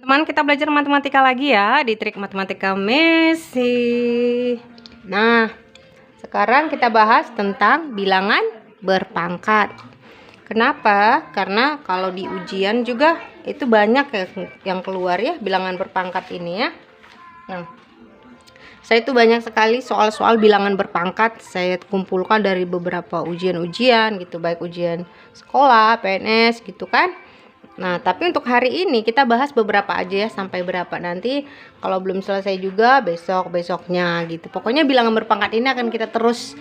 Teman-teman, kita belajar matematika lagi ya di trik matematika Messi. Nah, sekarang kita bahas tentang bilangan berpangkat. Kenapa? Karena kalau di ujian juga itu banyak yang keluar ya bilangan berpangkat ini ya. Nah, saya itu banyak sekali soal-soal bilangan berpangkat saya kumpulkan dari beberapa ujian-ujian gitu, baik ujian sekolah, PNS gitu kan. Nah, tapi untuk hari ini kita bahas beberapa aja ya, sampai berapa nanti kalau belum selesai juga besoknya gitu. Pokoknya bilangan berpangkat ini akan kita terus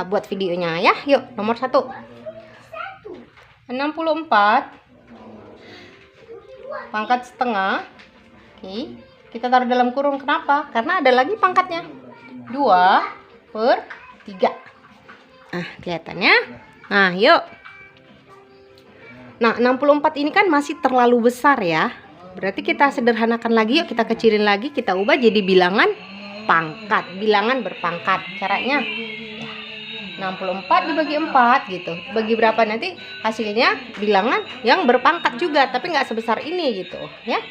buat videonya ya. Yuk, nomor 1. 64 pangkat setengah. Oke, kita taruh dalam kurung. Kenapa? Karena ada lagi pangkatnya. 2/3. Nah, kelihatannya. Nah, yuk. Nah, 64 ini kan masih terlalu besar ya. Berarti kita sederhanakan lagi yuk, kita kecilin lagi, kita ubah jadi bilangan pangkat, bilangan berpangkat. Caranya ya, 64 dibagi 4 gitu. Bagi berapa nanti hasilnya bilangan yang berpangkat juga, tapi nggak sebesar ini gitu ya.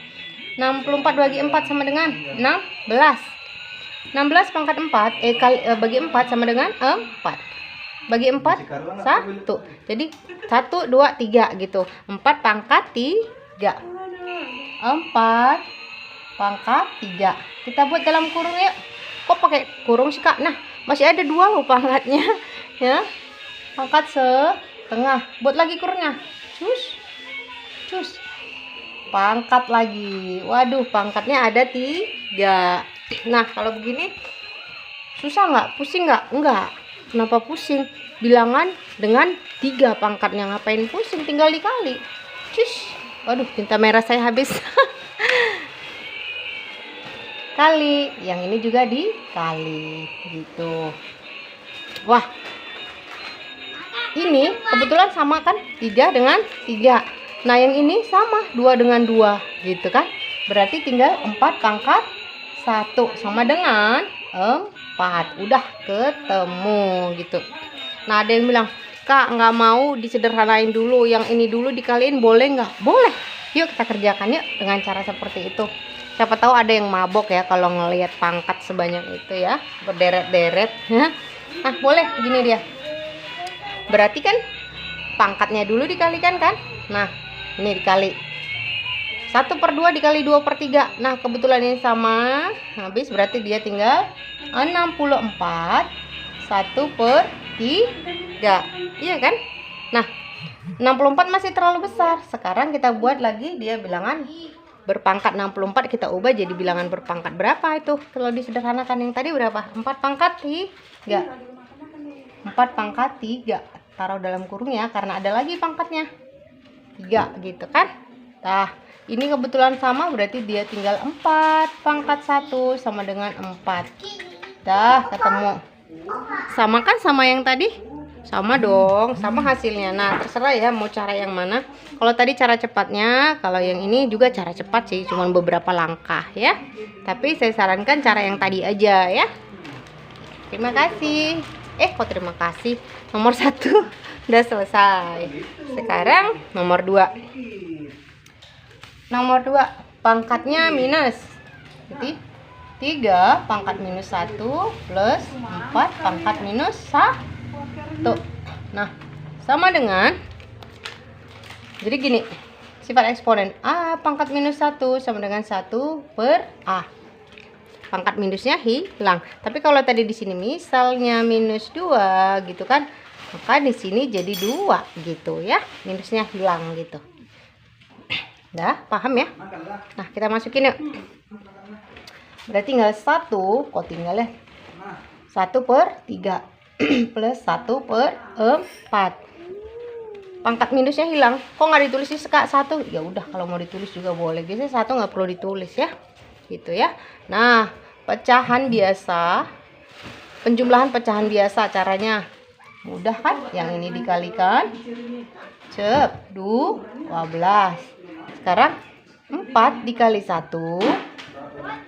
64 bagi 4 sama dengan 16. 16 pangkat 4 bagi 4 sama dengan 4. Bagi 4 1. Jadi 1 2 3 gitu. 4 pangkat 3. 4 pangkat 3. Kita buat dalam kurung yuk. Kok pakai kurung sih Kak? Nah, masih ada 2 loh pangkatnya ya. Pangkat setengah. Buat lagi kurungnya. Cus. Pangkat lagi. Waduh, pangkatnya ada 3. Nah, kalau begini susah nggak? Pusing nggak? Enggak. Kenapa pusing? Bilangan dengan 3 pangkatnya, ngapain pusing? Tinggal dikali. Cus. Waduh, tinta merah saya habis. Kali. Yang ini juga dikali gitu. Wah, ini kebetulan sama kan? 3 dengan 3. Nah, yang ini sama 2 dengan 2 gitu kan? Berarti tinggal 4 pangkat 1 sama dengan 4. Udah ketemu gitu. Nah, ada yang bilang, Kak, nggak mau disederhanain dulu, yang ini dulu dikaliin boleh nggak? Boleh. Yuk kita kerjakan yuk dengan cara seperti itu. Siapa tahu ada yang mabok ya kalau ngelihat pangkat sebanyak itu ya, berderet-deret. Nah, boleh gini dia. Berarti kan pangkatnya dulu dikalikan kan? Nah, ini dikali 1/2 dikali 2/3. Nah, kebetulan ini sama. Habis berarti dia tinggal 64 1/3. Iya kan? Nah, 64 masih terlalu besar. Sekarang kita buat lagi dia bilangan berpangkat. 64 kita ubah jadi bilangan berpangkat. Berapa itu? Kalau disederhanakan yang tadi berapa? 4 pangkat 3. 4 pangkat 3. Taruh dalam kurung ya, karena ada lagi pangkatnya 3 gitu kan? Nah, ini kebetulan sama, berarti dia tinggal 4 pangkat 1 sama dengan 4. Dah ketemu. Sama kan sama yang tadi? Sama dong, sama hasilnya. Nah, terserah ya mau cara yang mana. Kalau tadi cara cepatnya, kalau yang ini juga cara cepat sih, cuma beberapa langkah ya. Tapi saya sarankan cara yang tadi aja ya. Terima kasih. Kok terima kasih? Nomor 1 udah selesai. Sekarang nomor 2. Nomor 2 pangkatnya minus. Jadi 3 pangkat minus 1 plus 4 pangkat minus 1. Nah, sama dengan, jadi gini, sifat eksponen A pangkat minus 1 sama dengan 1/A. Pangkat minusnya hilang. Tapi kalau tadi di sini misalnya minus 2 gitu kan, maka di sini jadi 2 gitu ya. Minusnya hilang gitu. Dah, paham ya? Nah, kita masukin yuk. Berarti tinggal 1, kok tinggal ya? 1/3 plus 1/4. Pangkat minusnya hilang. Kok nggak ditulis sih Kak 1? Ya udah, kalau mau ditulis juga boleh. Biasanya 1 nggak perlu ditulis ya. Gitu ya. Nah, pecahan biasa. Penjumlahan pecahan biasa caranya mudah kan? Yang ini dikalikan 12. Sekarang 4 dikali 1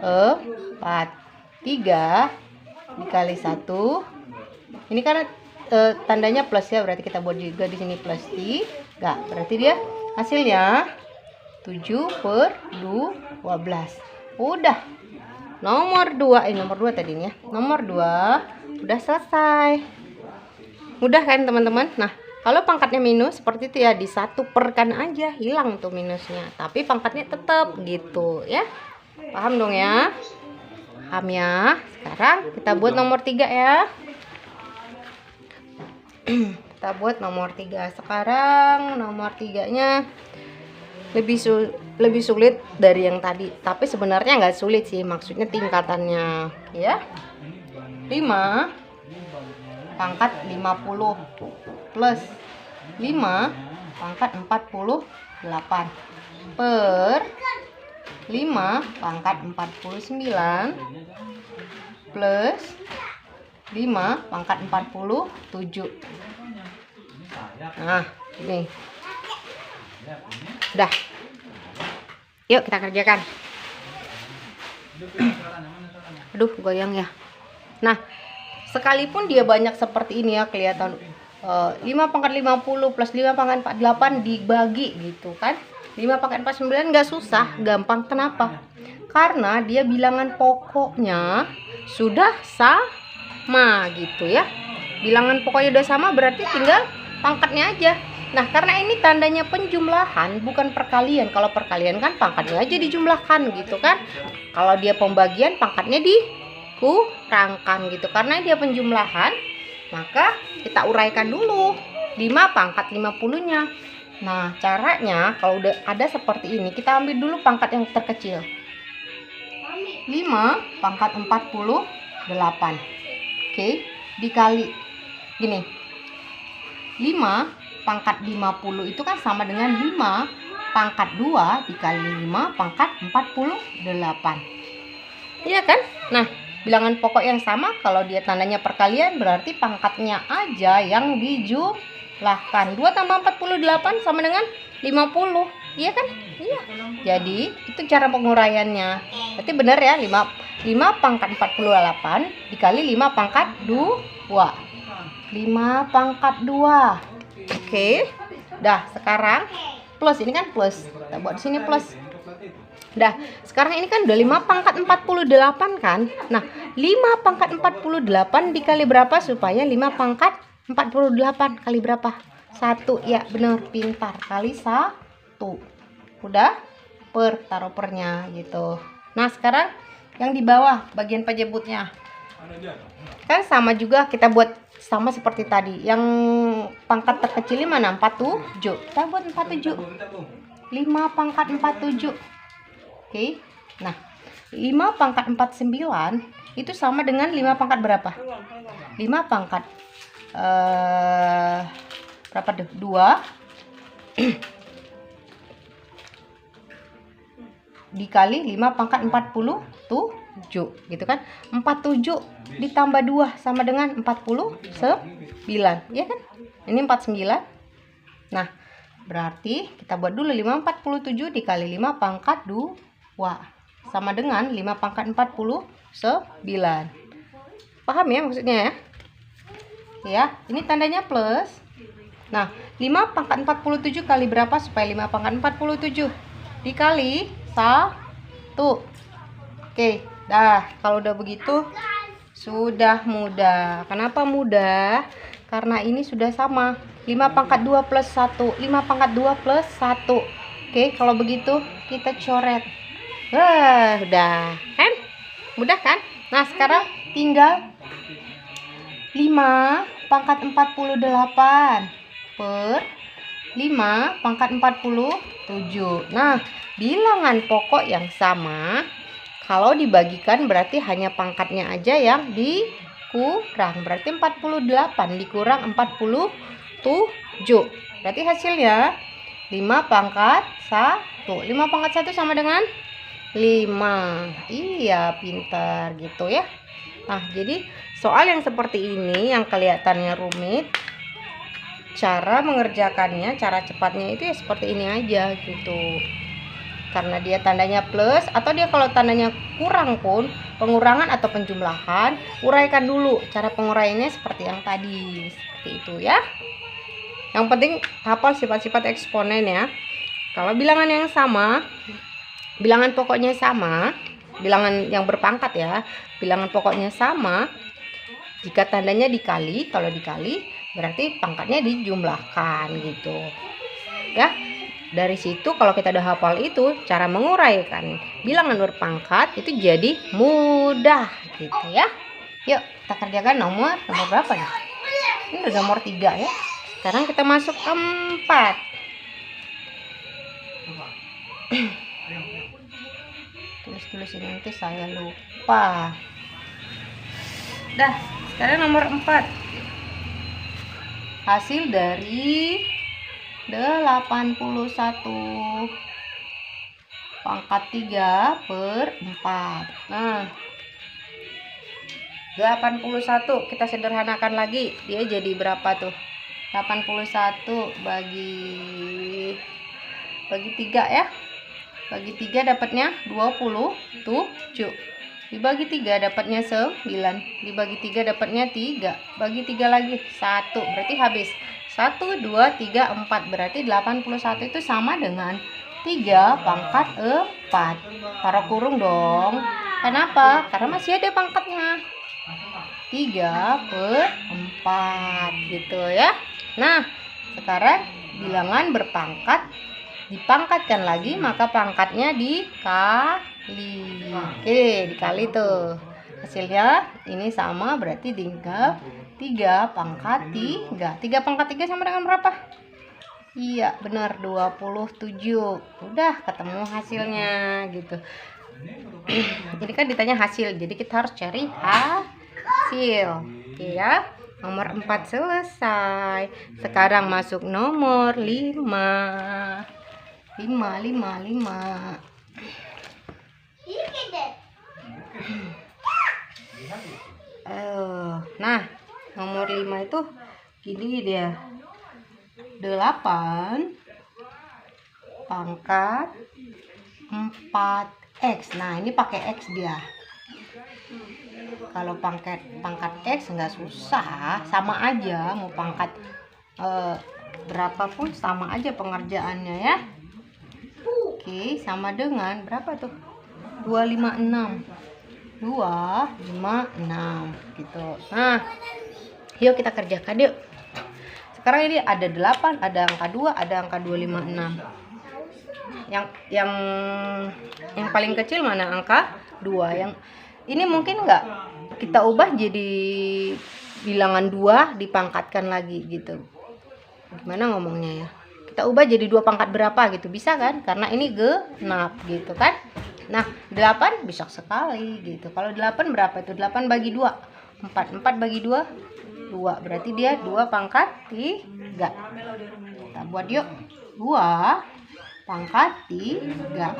4. 3 dikali 1. Ini kan tandanya plus ya, berarti kita buat juga di sini plus 3. Berarti dia hasilnya 7/12. Udah. Nomor 2, nomor 2 tadi ya. Nomor 2 udah selesai. Mudah kan teman-teman? Nah, kalau pangkatnya minus seperti itu ya, disatuperkan aja, hilang tuh minusnya. Tapi pangkatnya tetap gitu ya. Paham dong ya? Paham ya? Sekarang kita buat nomor 3 ya. Kita buat nomor 3. Sekarang nomor 3-nya lebih sulit dari yang tadi, tapi sebenarnya nggak sulit sih, maksudnya tingkatannya ya. 5 pangkat 50 plus 5 pangkat 48 per 5 pangkat 49 plus 5 pangkat 47. Nah, ini udah. Yuk kita kerjakan. Aduh, goyang ya. Nah, sekalipun dia banyak seperti ini ya, kelihatan 5 pangkat 50 plus 5 pangkat 48 dibagi gitu kan. 5 pangkat 49 nggak susah, gampang. Kenapa? Karena dia bilangan pokoknya sudah sama gitu ya. Bilangan pokoknya udah sama, berarti tinggal pangkatnya aja. Nah, karena ini tandanya penjumlahan bukan perkalian. Kalau perkalian kan pangkatnya aja dijumlahkan gitu kan. Kalau dia pembagian pangkatnya dikurangkan gitu. Karena dia penjumlahan, maka kita uraikan dulu 5 pangkat 50-nya. Nah, caranya kalau udah ada seperti ini, kita ambil dulu pangkat yang terkecil. 5 pangkat 48. Oke, dikali gini. 5 pangkat 50 itu kan sama dengan 5 pangkat 2 dikali 5 pangkat 48. Iya kan? Nah, bilangan pokok yang sama, kalau dia tandanya perkalian berarti pangkatnya aja yang dijumlahkan. 2 tambah 48 sama dengan 50. Iya kan? Iya. Jadi, itu cara penguraiannya. Berarti benar ya, 5 pangkat 48 dikali 5 pangkat 2. 5 pangkat 2. Oke, dah sekarang plus, ini kan plus, kita buat di sini plus. Dah, sekarang ini kan udah 5 pangkat 48 kan. Nah, 5 pangkat 48 dikali berapa supaya 5 pangkat 48 kali berapa? 1, ya bener, pintar, kali 1. Udah, taruh pernya gitu. Nah, sekarang yang di bawah bagian penyebutnya kan sama juga, kita buat sama seperti tadi. Yang pangkat terkecil mana? 47. Kita buat 47. 5 pangkat 47. Oke. Nah, 5 pangkat 49 itu sama dengan 5 pangkat berapa? 5 pangkat berapa tuh? 2 dikali 5 pangkat 47 gitu kan. 47 ditambah 2 sama dengan 49, ya kan? Ini 49. Nah, berarti kita buat dulu 5 47 dikali 5 pangkat 2 sama dengan 5 pangkat 49. Paham ya maksudnya ya? Ya, ini tandanya plus. Nah, 5 pangkat 47 kali berapa supaya 5 pangkat 47 dikali 1. Oke, dah. Kalau udah begitu sudah mudah. Kenapa mudah? Karena ini sudah sama. 5 pangkat 2 plus 1. 5 pangkat 2 plus 1. Oke, kalau begitu kita coret. Wah, udah. Kan? Mudah kan? Nah, sekarang tinggal 5 pangkat 48 per 5 pangkat 47. Nah, bilangan pokok yang sama, kalau dibagikan berarti hanya pangkatnya aja yang dikurang. Berarti 48 dikurang 47. Berarti hasilnya 5 pangkat 1. 5 pangkat 1 sama dengan 5. Iya, pintar gitu ya. Nah, jadi soal yang seperti ini yang kelihatannya rumit, cara mengerjakannya, cara cepatnya itu ya seperti ini aja gitu. Karena dia tandanya plus, atau dia kalau tandanya kurang pun, pengurangan atau penjumlahan, uraikan dulu. Cara penguraiannya seperti yang tadi, seperti itu ya. Yang penting hafal sifat-sifat eksponen ya. Kalau bilangan yang sama, bilangan pokoknya sama, bilangan yang berpangkat ya, bilangan pokoknya sama, jika tandanya dikali, kalau dikali berarti pangkatnya dijumlahkan gitu ya. Dari situ kalau kita udah hafal itu, cara menguraikan bilangan berpangkat itu jadi mudah gitu ya. Yuk kita kerjakan nomor berapa nih? Ini udah nomor 3 ya. Sekarang kita masuk 4. Tulis ini nanti saya lupa. Dah, sekarang nomor 4. Hasil dari 81 pangkat 3 per 4. Nah, 81 kita sederhanakan lagi, dia jadi berapa tuh? 81 bagi 3 ya. Bagi 3 dapatnya 27. Dibagi 3 dapatnya 9. Dibagi 3 dapatnya 3. Bagi 3 lagi 1. Berarti habis. 1, 2, 3, 4. Berarti 81 itu sama dengan 3 pangkat 4. Taruh kurung dong. Kenapa? Karena masih ada pangkatnya. 3 per 4 gitu ya. Nah, sekarang bilangan berpangkat dipangkatkan lagi, maka pangkatnya dikali. Oke, dikali tuh. Hasilnya ini sama, berarti tinggal 3 pangkat 3. 3 pangkat 3 sama dengan berapa? Iya, benar 27. Udah ketemu hasilnya gitu. Ini kan ditanya hasil, jadi kita harus cari hasil. Oke ya. Nomor 4 selesai. Sekarang masuk nomor 5. 5. Nah, nomor 5 itu gini dia. 8 pangkat 4x. Nah, ini pakai x dia. Kalau pangkat x nggak susah, sama aja mau pangkat berapapun sama aja pengerjaannya ya. Oke, sama dengan berapa tuh? 256 gitu. Nah, yuk kita kerjakan yuk. Sekarang ini ada 8, ada angka 2, ada angka 256. Yang paling kecil mana? Angka 2. Yang ini mungkin nggak kita ubah jadi bilangan 2 dipangkatkan lagi gitu. Gimana ngomongnya ya? Kita ubah jadi 2 pangkat berapa gitu, bisa kan? Karena ini genap gitu kan. Nah, 8 bisa sekali gitu. Kalau 8 berapa itu? 8 bagi 2 4. 4 bagi 2 2. Berarti dia 2 pangkat 3. Kita buat yuk. 2 pangkat 3.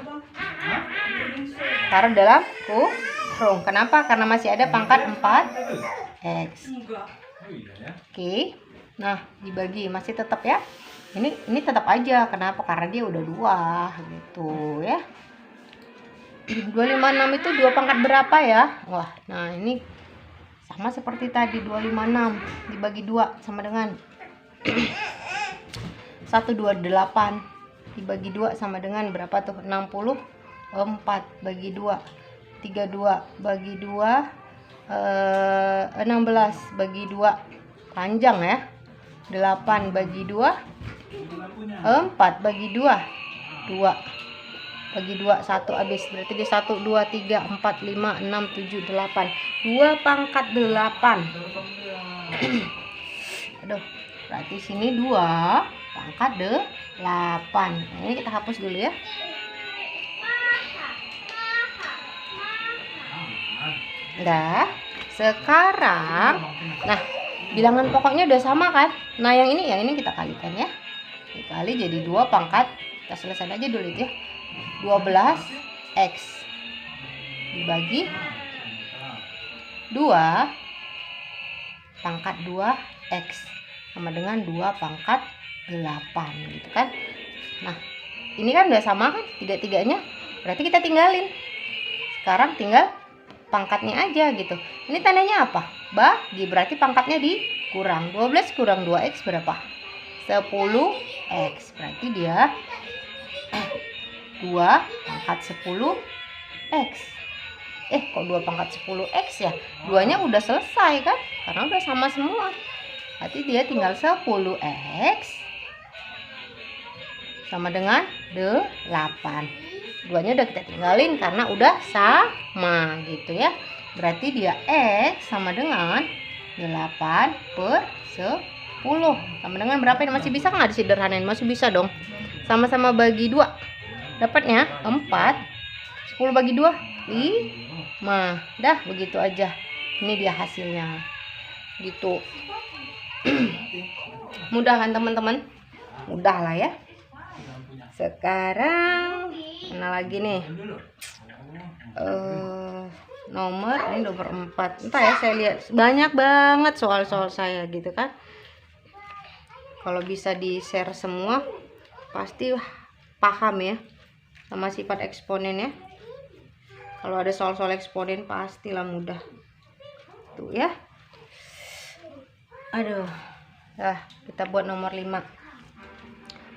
Taruh dalam kurung. Kenapa? Karena masih ada pangkat 4x. Oke. Nah, dibagi masih tetap ya. Ini tetap aja. Kenapa? Karena dia udah 2 gitu ya. 256 itu 2 pangkat berapa ya? Wah, nah ini sama seperti tadi. 256 dibagi 2 sama dengan 128 dibagi 2 sama dengan berapa tuh? 64 bagi 2. 32 bagi 2 16 bagi 2. Panjang ya. 8 bagi 2 4 bagi 2 2 bagi 2 1 habis. Berarti dia 1 2 3 4 5 6 7 8. 2 pangkat 8. Aduh, berarti sini 2 pangkat 8. Nah, ini kita hapus dulu ya. Nah, sekarang nah, bilangan pokoknya udah sama kan? Nah, yang ini kita kalikan ya. Dikali jadi 2 pangkat. Kita selesai aja dulu itu ya. 12x dibagi 2 pangkat 2x sama dengan 2 pangkat 8 gitu kan. Nah, ini kan udah sama kan tiga-tiganya, berarti kita tinggalin. Sekarang tinggal pangkatnya aja gitu. Ini tandanya apa? Bagi, berarti pangkatnya dikurang. 12 kurang 2x berapa? 10x. Berarti dia 2 pangkat 10 X. Kok 2 pangkat 10 X ya? 2-nya udah selesai kan? Karena udah sama semua. Berarti dia tinggal 10 X sama dengan 8. 2-nya udah kita tinggalin karena udah sama gitu ya. Berarti dia X sama dengan 8 per 10. Sama dengan berapa ini? Masih bisa nggak disederhanain? Masih bisa dong. Sama-sama bagi 2. Dapatnya 4. 10 bagi 2 5. Dah begitu aja. Ini dia hasilnya. Gitu. Mudah kan teman-teman? Mudah lah ya. Sekarang mana lagi nih? Nomor 4. Entah ya, saya lihat banyak banget soal-soal saya gitu kan. Kalau bisa di-share semua pasti paham ya sama sifat eksponen ya. Kalau ada soal-soal eksponen pastilah mudah. Tuh ya. Aduh. Nah, kita buat nomor 5.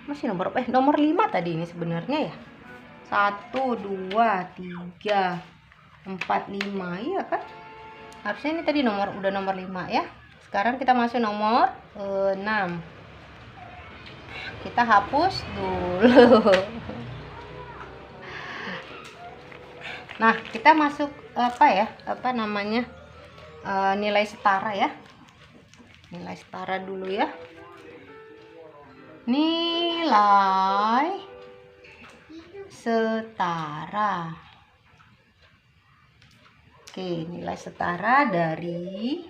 Masih nomor 5 tadi ini sebenarnya ya. 1 2 3 4 5. Iya kan? Harusnya ini tadi udah nomor 5 ya. Sekarang kita masuk nomor 6. Kita hapus dulu. Nah, kita masuk nilai setara ya. Nilai setara dulu ya. Nilai setara. Oke, nilai setara dari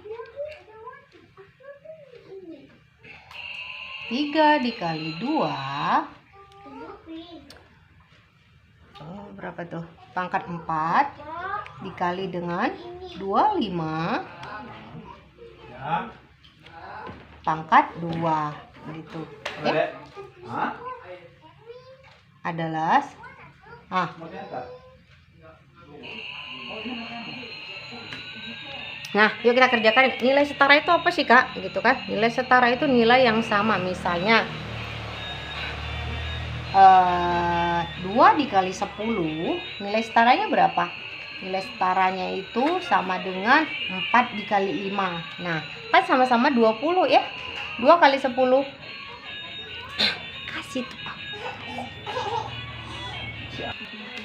3 dikali 2. Berapa tuh? Pangkat 4 dikali dengan 25 pangkat 2 gitu. Oke. Adalah Nah, yuk kita kerjakan. Nilai setara itu apa sih, Kak? Gitu kan? Nilai setara itu nilai yang sama. Misalnya 2 dikali 10, nilai setaranya berapa? Nilai setaranya itu sama dengan 4 dikali 5. Nah, kan sama-sama 20 ya. 2 kali 10. Kasih tuh, Pak.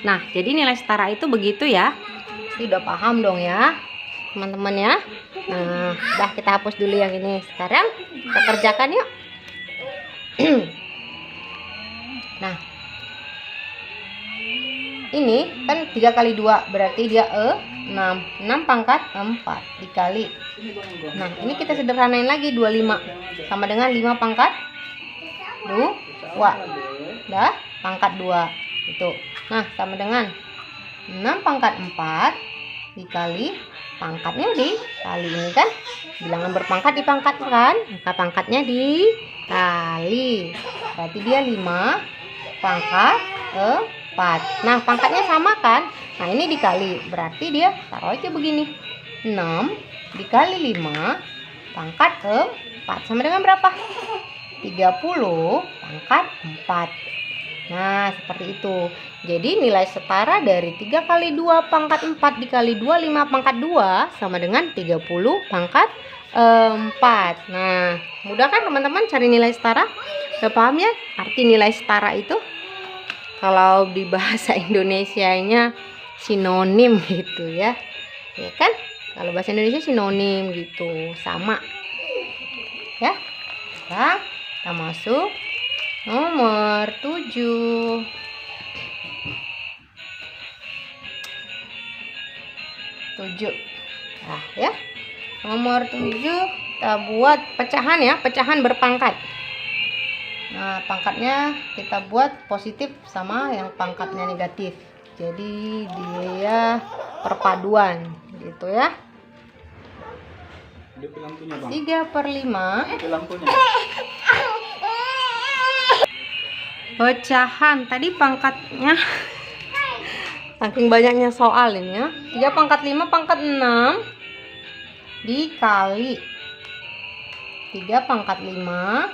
Nah, jadi nilai setara itu begitu ya. Pasti udah paham dong ya, teman-teman ya. Nah, udah kita hapus dulu yang ini. Sekarang kita kerjakan yuk. Nah, ini kan 3 kali 2 berarti dia 6. 6 pangkat 4 dikali. Nah, ini kita sederhanain lagi. 25 sama dengan 5 pangkat 2. Dah, pangkat 2 itu. Nah, sama dengan 6 pangkat 4 dikali pangkatnya dikali. Ini kan bilangan berpangkat dipangkatkan, maka pangkatnya dikali. Berarti dia 5 pangkat 4. Nah, pangkatnya sama kan? Nah, ini dikali. Berarti dia taruh aja begini. 6 dikali 5 pangkat 4 sama dengan berapa? 30 pangkat 4. Nah, seperti itu. Jadi nilai setara dari 3 kali 2 pangkat 4 dikali 2, 5 pangkat 2 sama dengan 30 pangkat 4. Nah, mudah kan teman-teman cari nilai setara? Udah paham ya arti nilai setara itu? Kalau di bahasa Indonesianya sinonim gitu ya. Ya kan? Kalau bahasa Indonesia sinonim gitu, sama. Ya. Nah, kita masuk nomor 7. Nah, ya. Nomor 7 kita buat pecahan ya, pecahan berpangkat. Nah, pangkatnya kita buat positif sama yang pangkatnya negatif. Jadi dia perpaduan gitu ya. 3/5. Pecahan tadi pangkatnya saking banyaknya soal ini ya. 3 pangkat 5 pangkat 6 dikali 3 pangkat 5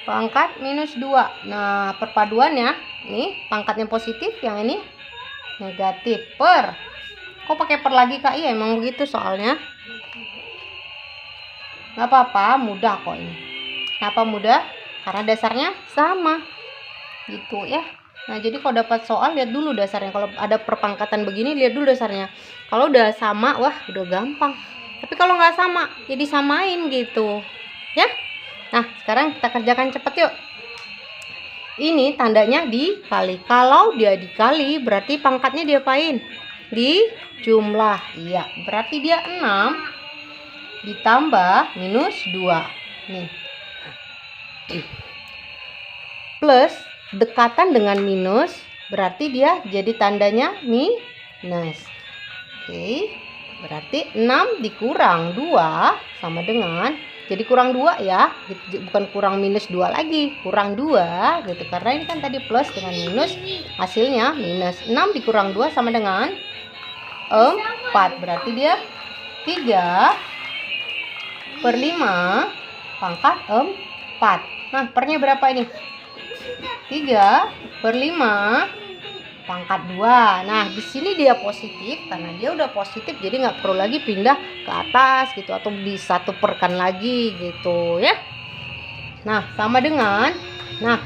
pangkat minus 2. Nah, perpaduannya nih, pangkatnya positif, yang ini negatif. Per. Kok pakai per lagi, Kak? Iya, emang begitu soalnya. Nggak apa-apa, mudah kok ini. Kenapa mudah? Karena dasarnya sama. Gitu ya. Nah, jadi kalau dapat soal, lihat dulu dasarnya. Kalau ada perpangkatan begini, lihat dulu dasarnya. Kalau udah sama, wah, udah gampang. Tapi kalau nggak sama, ya disamain gitu. Ya. Nah, sekarang kita kerjakan cepet yuk. Ini tandanya dikali. Kalau dia dikali, berarti pangkatnya diapain? Dijumlah. Iya, berarti dia 6 ditambah minus 2. Nih. Plus, dekatan dengan minus, berarti dia jadi tandanya minus. Oke, berarti 6 dikurang 2 sama dengan, jadi kurang 2 ya, bukan kurang minus 2 lagi, kurang 2 gitu, karena ini kan tadi plus dengan minus, hasilnya minus. 6 dikurang 2 sama dengan 4, berarti dia 3/5 pangkat 4. Nah, pernya berapa ini? 3/5 pangkat 2. Nah, di sini dia positif, karena dia udah positif, jadi nggak perlu lagi pindah ke atas gitu, atau disatuperkan lagi gitu ya. Nah, sama dengan, nah,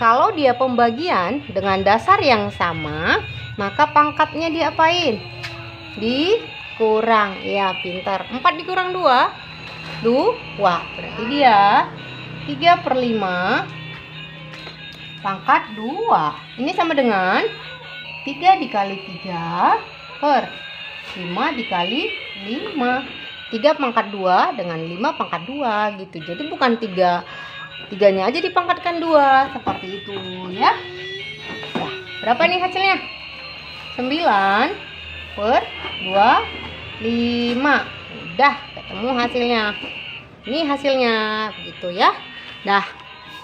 kalau dia pembagian dengan dasar yang sama, maka pangkatnya diapain? Dikurang. Ya, pintar. 4 dikurang 2, 2. Berarti dia 3/5 pangkat 2. Ini sama dengan 3 dikali 3 per 5 dikali 5. 3 pangkat 2 dengan 5 pangkat 2 gitu. Jadi bukan 3-nya aja dipangkatkan 2, seperti itu ya. Nah, berapa nih hasilnya? 9/25. Udah ketemu hasilnya. Ini hasilnya begitu ya. Dah.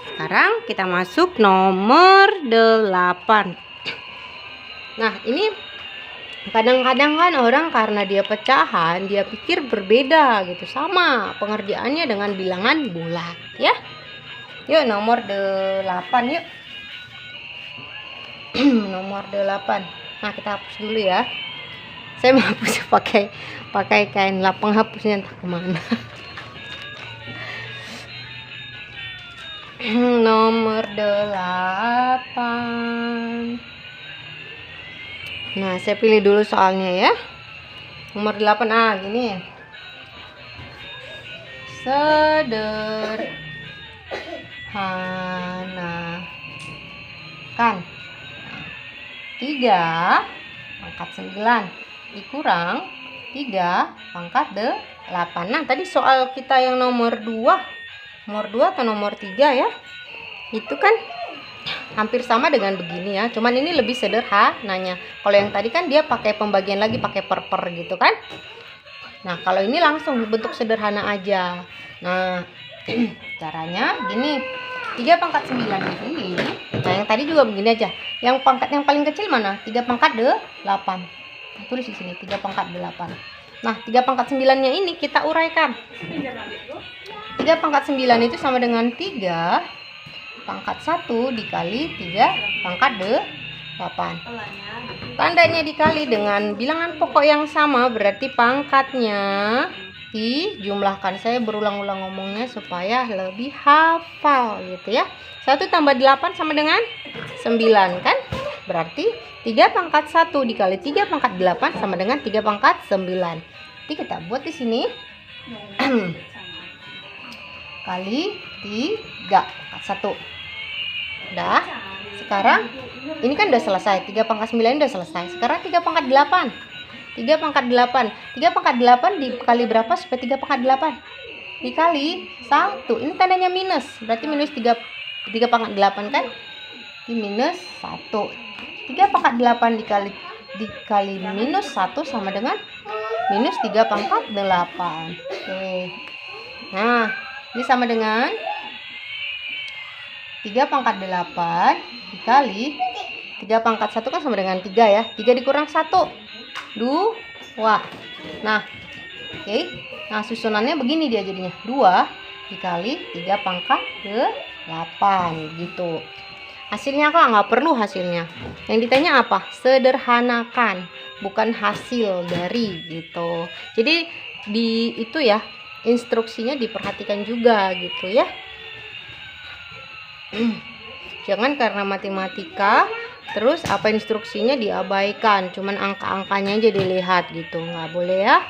Sekarang kita masuk nomor 8. Nah, ini kadang-kadang kan orang karena dia pecahan, dia pikir berbeda gitu, sama pengerjaannya dengan bilangan bulat ya. Yuk nomor 8 yuk. Nomor 8. Nah, kita hapus dulu ya. Saya mau hapus pakai kain lap, penghapusnya entah kemana. Nomor 8. Nah, saya pilih dulu soalnya ya. Nomor 8. Ah, gini. Sederhanakan. 3 pangkat 9 dikurang 3 pangkat 8. Nah, tadi soal kita yang nomor 2 atau nomor 3 ya, itu kan hampir sama dengan begini ya, cuman ini lebih sederhananya. Kalau yang tadi kan dia pakai pembagian lagi, pakai per gitu kan. Nah, kalau ini langsung bentuk sederhana aja. Nah, caranya gini. 3 pangkat 9 ini. Nah, yang tadi juga begini aja. Yang pangkat yang paling kecil mana? 3 pangkat 8. Nah, tulis di sini 3 pangkat 8. Nah, 3 pangkat 9-nya ini kita uraikan. 3 pangkat 9 itu sama dengan 3 pangkat 1 dikali 3 pangkat 8. Tandanya dikali dengan bilangan pokok yang sama, berarti pangkatnya dijumlahkan. Saya berulang-ulang ngomongnya supaya lebih hafal gitu ya. 1 tambah 8 sama dengan 9 kan? Berarti 3 pangkat 1 dikali 3 pangkat 8 sama dengan 3 pangkat 9. Jadi kita buat di sini kali 3 pangkat 1. Udah. Sekarang ini kan udah selesai. 3 pangkat 9 udah selesai. Sekarang 3 pangkat 8. 3 pangkat 8. 3 pangkat 8 dikali berapa supaya 3 pangkat 8? Dikali 1. Ini tandanya minus. Berarti minus 3 pangkat 8 kan? Ini minus 1. 3 pangkat 8 dikali minus 1 sama dengan minus 3 pangkat 8. Oke. Nah, ini sama dengan 3 pangkat 8 dikali 3 pangkat 1 kan sama dengan 3 ya. 3 dikurang 1. 2. Nah, oke. Nah, susunannya begini dia jadinya. 2 dikali 3 pangkat 8 gitu. Hasilnya kok nggak perlu hasilnya. Yang ditanya apa? Sederhanakan, bukan hasil dari gitu. Jadi di itu ya, instruksinya diperhatikan juga gitu ya. Jangan karena matematika terus apa instruksinya diabaikan, cuman angka-angkanya aja dilihat gitu, nggak boleh ya.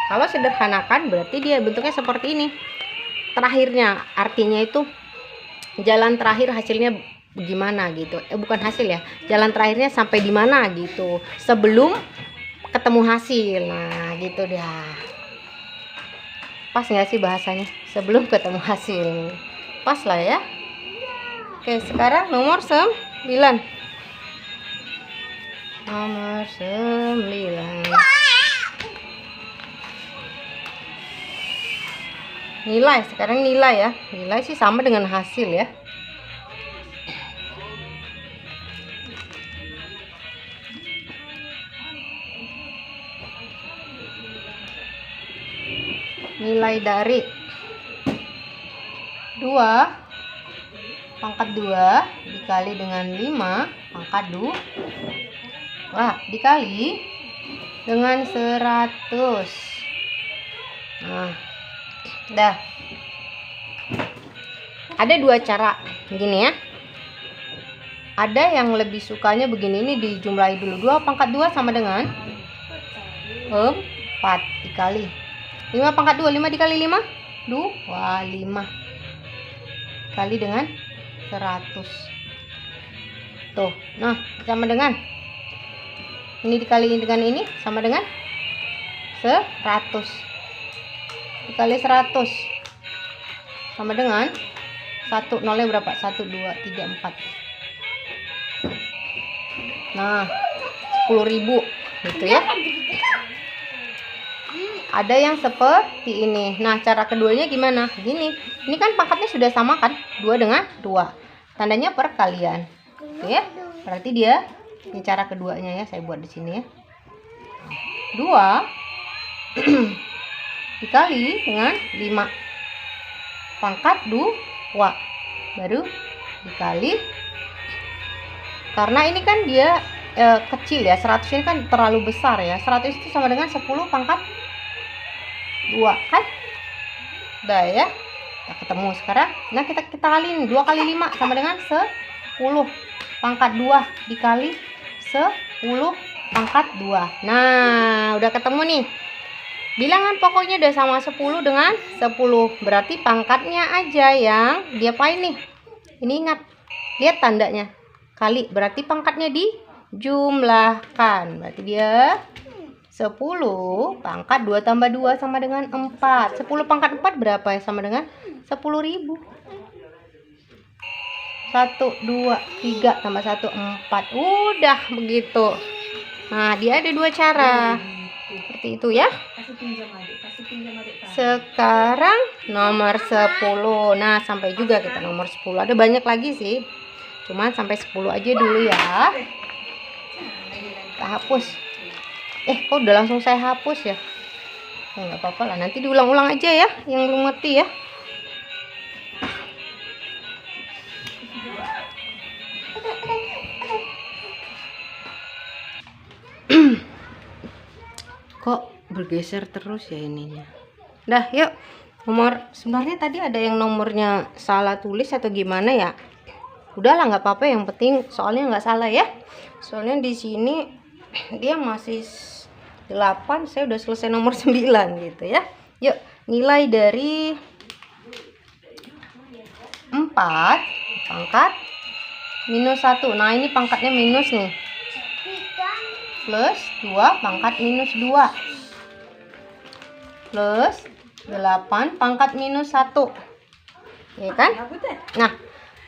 Kalau sederhanakan berarti dia bentuknya seperti ini. Terakhirnya artinya itu jalan terakhir hasilnya gimana gitu. Bukan hasil ya, jalan terakhirnya sampai di mana gitu sebelum ketemu hasil. Nah gitu dah. Pas nggak sih bahasanya? Sebelum ketemu hasil. Pas lah ya. Oke, sekarang nomor 9. Nomor 9. Nilai, sekarang nilai ya. Nilai sih sama dengan hasil ya. Nilai dari 2 pangkat 2 dikali dengan 5 pangkat 2 dikali dengan 100. Nah, dah. Ada 2 cara begini ya. Ada yang lebih sukanya begini, ini dijumlahi dulu. 2 pangkat 2 sama dengan 4 dikali 5 pangkat 2, 5 dikali 5 5 kali dengan 100. Tuh, nah sama dengan ini dikali dengan ini sama dengan 100 dikali 100 sama dengan 1, nolnya berapa? 1, 2, 3, 4. Nah 10.000 gitu ya. Ada yang seperti ini. Nah cara keduanya gimana? Gini, ini kan pangkatnya sudah sama kan, 2 dengan 2, tandanya perkalian. Oke ya, berarti dia ini cara keduanya ya, saya buat di sini ya. 2 dikali dengan 5 pangkat 2 baru dikali, karena ini kan dia kecil ya, 100 ini kan terlalu besar ya. 100 itu sama dengan 10 pangkat 2 kan. Udah ya, kita ketemu sekarang. Nah kita kaliin 2 kali 5 sama dengan 10 pangkat 2 dikali 10 pangkat 2. Nah udah ketemu nih. Bilangan pokoknya udah sama 10 dengan 10. Berarti pangkatnya aja yang diapain nih. Ini ingat, lihat tandanya kali, berarti pangkatnya dijumlahkan. Berarti dia 10 pangkat 2 tambah 2 sama dengan 4. 10 pangkat 4 berapa ya? Sama dengan 10.000. 1, 2, 3 tambah 1, 4. Udah begitu. Nah dia ada 2 cara. Seperti itu ya. Sekarang nomor 10. Nah sampai juga kita nomor 10. Ada banyak lagi sih, cuman sampai 10 aja dulu ya. Kita hapus. Kok udah langsung saya hapus ya? Nggak apa-apa lah, nanti diulang-ulang aja ya yang belum ngerti ya. Kok bergeser terus ya ininya. Dah yuk, nomor, sebenarnya tadi ada yang nomornya salah tulis atau gimana ya. Udahlah nggak apa-apa, yang penting soalnya nggak salah ya. Soalnya di sini dia masih 8, saya udah selesai nomor 9 gitu ya. Yuk, nilai dari 4 pangkat minus 1. Nah ini pangkatnya minus nih. Plus 2 pangkat minus 2 plus 8 pangkat minus 1, ya kan? Nah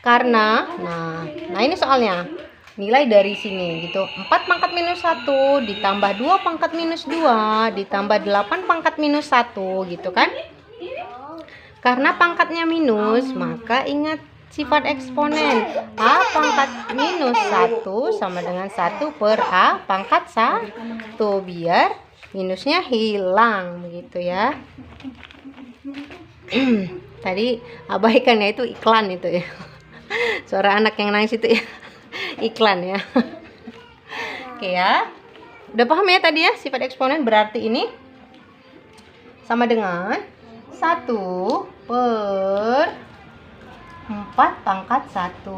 karena nah ini soalnya nilai dari sini gitu, 4 pangkat minus 1 ditambah 2 pangkat minus 2 ditambah 8 pangkat minus 1 gitu kan. Karena pangkatnya minus, maka ingat sifat eksponen. A pangkat minus 1 sama dengan 1 per A pangkat 1, biar minusnya hilang begitu ya. Tadi abaikan ya, itu iklan itu ya. Suara anak yang nangis itu ya. Iklan ya. Oke ya. Udah paham ya tadi ya, sifat eksponen berarti ini sama dengan 1 per 4 pangkat 1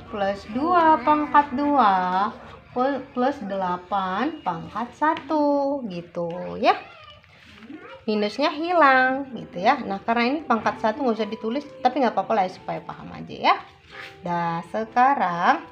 plus 2 pangkat 2 plus 8 pangkat 1 gitu ya. Minusnya hilang gitu ya. Nah karena ini pangkat 1 nggak usah ditulis, tapi nggak apa-apa lah ya, supaya paham aja ya. Nah sekarang